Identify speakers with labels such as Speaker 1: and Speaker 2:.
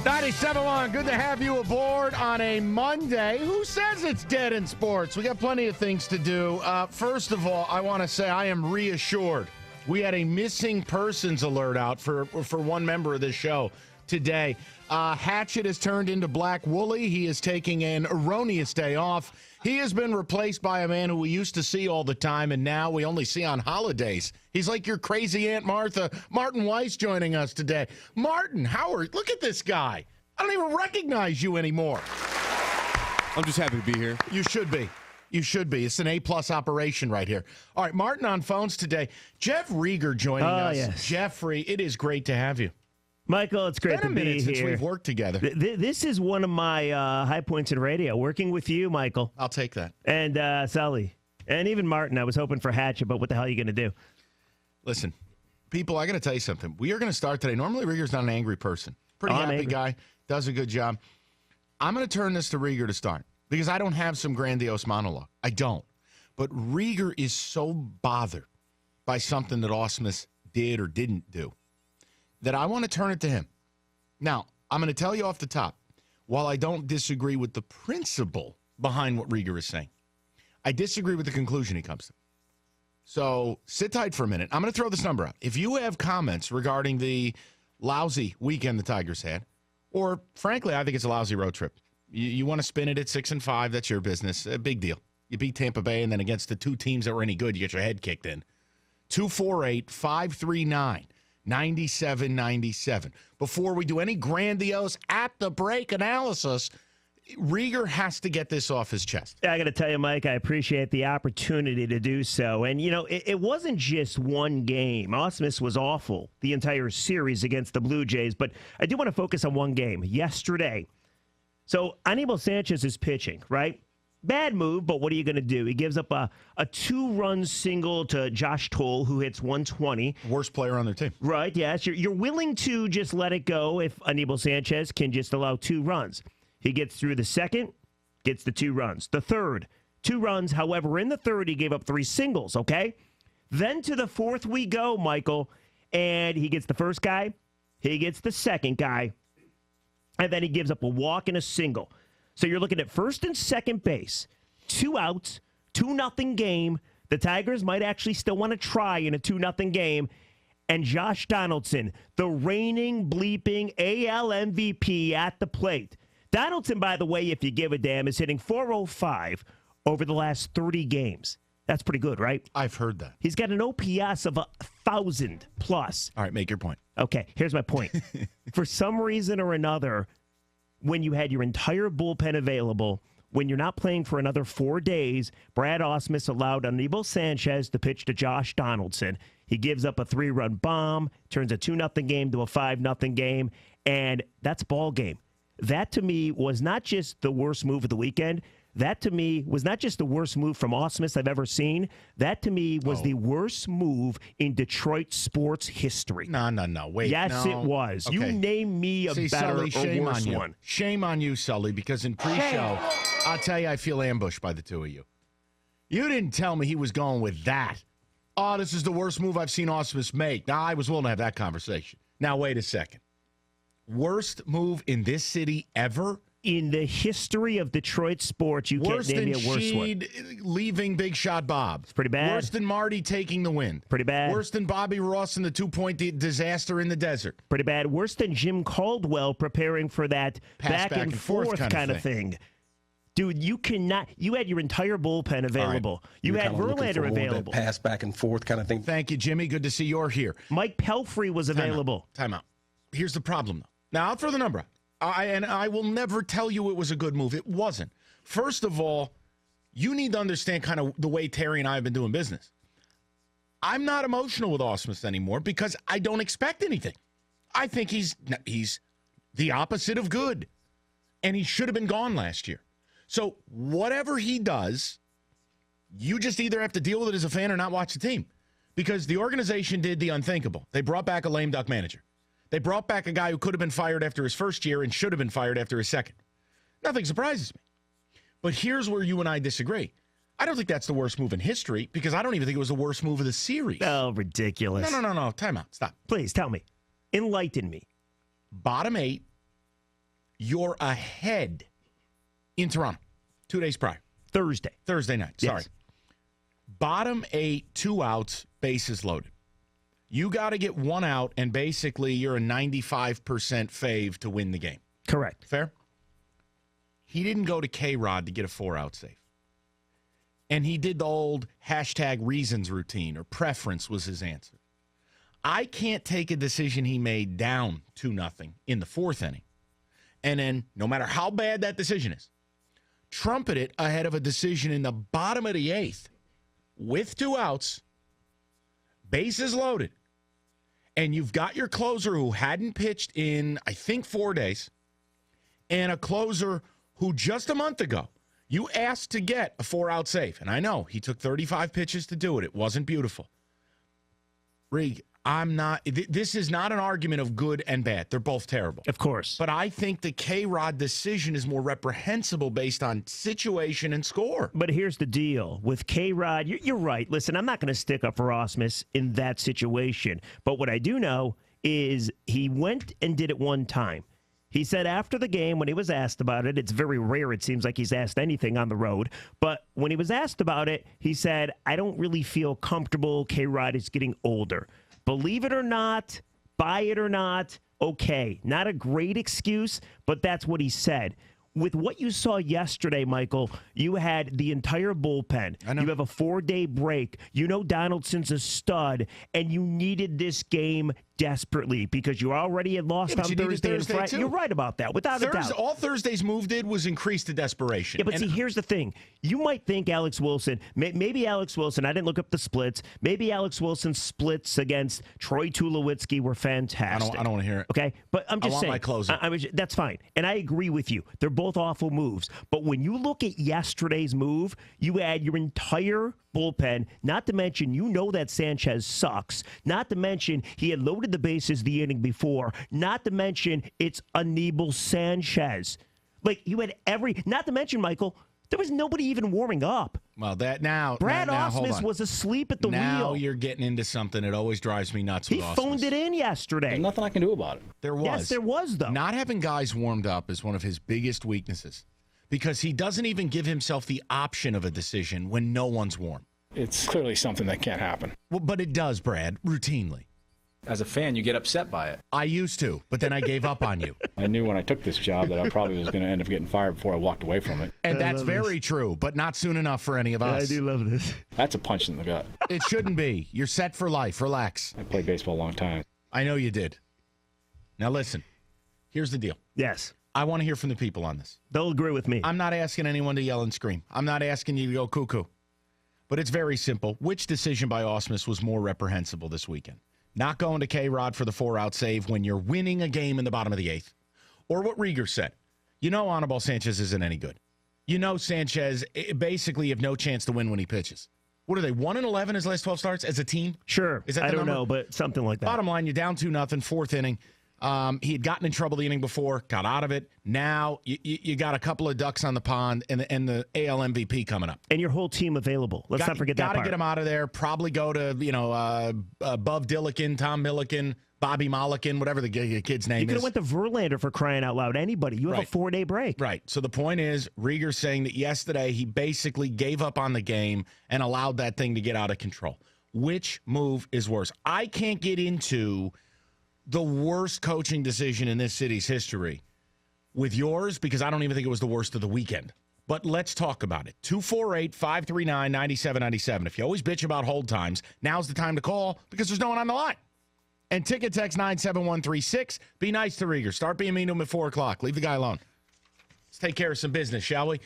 Speaker 1: 97.1, good to have you aboard on a Monday. Who says it's dead in sports? We got plenty of things to do. First of all, I want to say I am reassured. We had a missing persons alert out for one member of this show today. Hatchet has turned into Black Wooly. He is taking an erroneous day off. He has been replaced by a man who we used to see all the time, and now we only see on holidays. He's like your crazy Aunt Martha. Martin Weiss joining us today. Martin, Howard, look at this guy. I don't even recognize you anymore.
Speaker 2: I'm just happy to be here.
Speaker 1: You should be. You should be. It's an A-plus operation right here. All right, Martin on phones today. Jeff Rieger joining us.
Speaker 3: Yes.
Speaker 1: Jeffrey, it is great to have you.
Speaker 3: Michael, it's great to be here.
Speaker 1: Since we've worked together.
Speaker 3: This is one of my high points in radio, working with you, Michael.
Speaker 1: I'll take that.
Speaker 3: And Sully. And even Martin. I was hoping for Hatchet, but what the hell are you going to do?
Speaker 1: Listen, people, I got to tell you something. We are going to start today. Normally, Rieger's not an angry person. Pretty happy guy. Does a good job. I'm going to turn this to Rieger to start because I don't have some grandiose monologue. I don't. But Rieger is so bothered by something that Ausmus did or didn't do that I want to turn it to him. Now, I'm going to tell you off the top, while I don't disagree with the principle behind what Rieger is saying, I disagree with the conclusion he comes to. So sit tight for a minute. I'm going to throw this number out. If you have comments regarding the lousy weekend the Tigers had, or frankly, I think it's a lousy road trip, you want to spin it at 6-5, that's your business. A big deal. You beat Tampa Bay, and then against the two teams that were any good, you get your head kicked in. 248-539-9797. Before we do any grandiose at-the-break analysis, Rieger has to get this off his chest.
Speaker 3: I got to tell you, Mike, I appreciate the opportunity to do so. And, you know, it wasn't just one game. Ausmus was awful the entire series against the Blue Jays, but I do want to focus on one game, yesterday. So Anibal Sanchez is pitching, right? Bad move, but what are you going to do? He gives up a two-run single to Josh Toll, who hits 120.
Speaker 1: Worst player on their team.
Speaker 3: Right, yes. You're willing to just let it go if Anibal Sanchez can just allow 2 runs. He gets through the second, gets the 2 runs. The third, 2 runs. However, in the third, he gave up 3 singles, okay? Then to the fourth we go, Michael, and he gets the first guy, he gets the second guy, and then he gives up a walk and a single. So you're looking at first and second base, 2 outs, 2-0 game. The Tigers might actually still want to try in a 2-0 game. And Josh Donaldson, the reigning bleeping AL MVP at the plate. Donaldson, by the way, if you give a damn, is hitting .405 over the last 30 games. That's pretty good, right?
Speaker 1: I've heard that.
Speaker 3: He's got an OPS of 1,000 plus.
Speaker 1: All right, make your point.
Speaker 3: Okay, here's my point. For some reason or another, when you had your entire bullpen available, when you're not playing for another 4 days, Brad Ausmus allowed Anibal Sanchez to pitch to Josh Donaldson. He gives up a 3-run bomb, turns a 2-0 game to a 5-0 game, and that's ball game. That, to me, was not just the worst move of the weekend. That, to me, was not just the worst move from Ausmus I've ever seen. That, to me, was the worst move in Detroit sports history.
Speaker 1: No. Wait.
Speaker 3: Yes, it was.
Speaker 1: Okay.
Speaker 3: You name me a better
Speaker 1: Sully,
Speaker 3: or worse one.
Speaker 1: Shame on you, Sully, because in pre-show, I'll tell you, I feel ambushed by the two of you. You didn't tell me he was going with that. Oh, this is the worst move I've seen Ausmus make. Now, I was willing to have that conversation. Now, wait a second. Worst move in this city ever?
Speaker 3: In the history of Detroit sports, you can't name me a worse one.
Speaker 1: Worse than Sheed leaving Big Shot Bob.
Speaker 3: It's pretty bad.
Speaker 1: Worse than Marty taking the win.
Speaker 3: Pretty bad.
Speaker 1: Worse than Bobby Ross in the 2-point disaster in the desert.
Speaker 3: Pretty bad. Worse than Jim Caldwell preparing for that back and forth kind of thing. Dude, you cannot. You had your entire bullpen available. Right. You had Verlander available.
Speaker 2: Pass back and forth kind of thing.
Speaker 1: Thank you, Jimmy. Good to see you're here.
Speaker 3: Mike Pelfrey was available.
Speaker 1: Time out. Here's the problem, though. Now, I'll throw the number out. I will never tell you it was a good move. It wasn't. First of all, you need to understand kind of the way Terry and I have been doing business. I'm not emotional with Ausmus anymore because I don't expect anything. I think he's the opposite of good, and he should have been gone last year. So whatever he does, you just either have to deal with it as a fan or not watch the team because the organization did the unthinkable. They brought back a lame duck manager. They brought back a guy who could have been fired after his first year and should have been fired after his second. Nothing surprises me. But here's where you and I disagree. I don't think that's the worst move in history because I don't even think it was the worst move of the series.
Speaker 3: Oh, ridiculous.
Speaker 1: No. Time out. Stop.
Speaker 3: Please, tell me. Enlighten me.
Speaker 1: Bottom 8, you're ahead in Toronto 2 days prior. Thursday night. Sorry.
Speaker 3: Yes.
Speaker 1: Bottom 8, 2 outs, bases loaded. You got to get 1 out, and basically you're a 95% fave to win the game.
Speaker 3: Correct.
Speaker 1: Fair? He didn't go to K-Rod to get a 4-out save. And he did the old #reasons routine, or preference was his answer. I can't take a decision he made down 2-0 in the 4th inning, and then, no matter how bad that decision is, trumpet it ahead of a decision in the bottom of the 8th with 2 outs, bases loaded, and you've got your closer who hadn't pitched in, I think, 4 days, and a closer who just a month ago you asked to get a 4-out save. And I know he took 35 pitches to do it. It wasn't beautiful. Rig, this is not an argument of good and bad. They're both terrible.
Speaker 3: Of course.
Speaker 1: But I think the K-Rod decision is more reprehensible based on situation and score.
Speaker 3: But here's the deal. With K-Rod, you're right. Listen, I'm not going to stick up for Ausmus in that situation. But what I do know is he went and did it one time. He said after the game, when he was asked about it, it's very rare, it seems like he's asked anything on the road, but when he was asked about it, he said, I don't really feel comfortable. K-Rod is getting older. Believe it or not, buy it or not, okay. Not a great excuse, but that's what he said. With what you saw yesterday, Michael, you had the entire bullpen. You have a 4-day break. You know Donaldson's a stud, and you needed this game desperately because you already had lost on Thursday and Friday. You're right about that, without a doubt.
Speaker 1: All Thursday's move did was increase the desperation.
Speaker 3: Yeah, but see, here's the thing. You might think Alex Wilson, maybe Alex Wilson, I didn't look up the splits, maybe Alex Wilson's splits against Troy Tulowitzki were fantastic.
Speaker 1: I don't want to hear it.
Speaker 3: Okay? But I'm just saying.
Speaker 1: I want my closer.
Speaker 3: That's fine. And I agree with you. They're both awful moves. But when you look at yesterday's move, you add your entire bullpen, not to mention you know that Sanchez sucks, not to mention he had loaded the bases the inning before, not to mention it's Anibal Sanchez. Like, you had not to mention, Michael, there was nobody even warming up.
Speaker 1: Well, Brad
Speaker 3: Ausmus was asleep at the wheel.
Speaker 1: Now you're getting into something that always drives me nuts with Ausmus.
Speaker 3: He phoned it in yesterday.
Speaker 4: There's nothing I can do about it.
Speaker 1: There was.
Speaker 3: Yes, there was, though.
Speaker 1: Not having guys warmed up is one of his biggest weaknesses because he doesn't even give himself the option of a decision when no one's warm.
Speaker 4: It's clearly something that can't happen.
Speaker 1: Well, but it does, Brad, routinely.
Speaker 5: As a fan, you get upset by it.
Speaker 1: I used to, but then I gave up on you.
Speaker 4: I knew when I took this job that I probably was going to end up getting fired before I walked away from it.
Speaker 1: And that's very true, but not soon enough for any of us.
Speaker 3: I do love this.
Speaker 4: That's a punch in the gut.
Speaker 1: It shouldn't be. You're set for life. Relax.
Speaker 4: I played baseball a long time.
Speaker 1: I know you did. Now listen, here's the deal.
Speaker 3: Yes.
Speaker 1: I want to hear from the people on this.
Speaker 3: They'll agree with me.
Speaker 1: I'm not asking anyone to yell and scream. I'm not asking you to go cuckoo. But it's very simple. Which decision by Ausmus was more reprehensible this weekend? Not going to K-Rod for the 4-out save when you're winning a game in the bottom of the 8th? Or what Rieger said. You know Anibal Sanchez isn't any good. You know Sanchez basically have no chance to win when he pitches. What are they, 1-11 his last 12 starts as a team?
Speaker 3: Sure.
Speaker 1: Is that
Speaker 3: I don't
Speaker 1: number?
Speaker 3: know, but something like that.
Speaker 1: Bottom line, you're down 2-0, 4th inning. He had gotten in trouble the inning before, got out of it. Now you got a couple of ducks on the pond and the AL MVP coming up.
Speaker 3: And your whole team available. Let's not forget that part.
Speaker 1: Got to get him out of there. Probably go to, Bub Dillican, Tom Milliken, Bobby Mollican, whatever the kid's name is.
Speaker 3: You could have went to Verlander for crying out loud. Anybody. You have a 4-day break.
Speaker 1: Right. So the point is, Rieger's saying that yesterday he basically gave up on the game and allowed that thing to get out of control. Which move is worse? I can't get into the worst coaching decision in this city's history with yours because I don't even think it was the worst of the weekend. But let's talk about it. 248-539-9797. If you always bitch about hold times, now's the time to call because there's no one on the line. And ticket text 97136. Be nice to Rieger. Start being mean to him at 4 o'clock. Leave the guy alone. Let's take care of some business, shall we?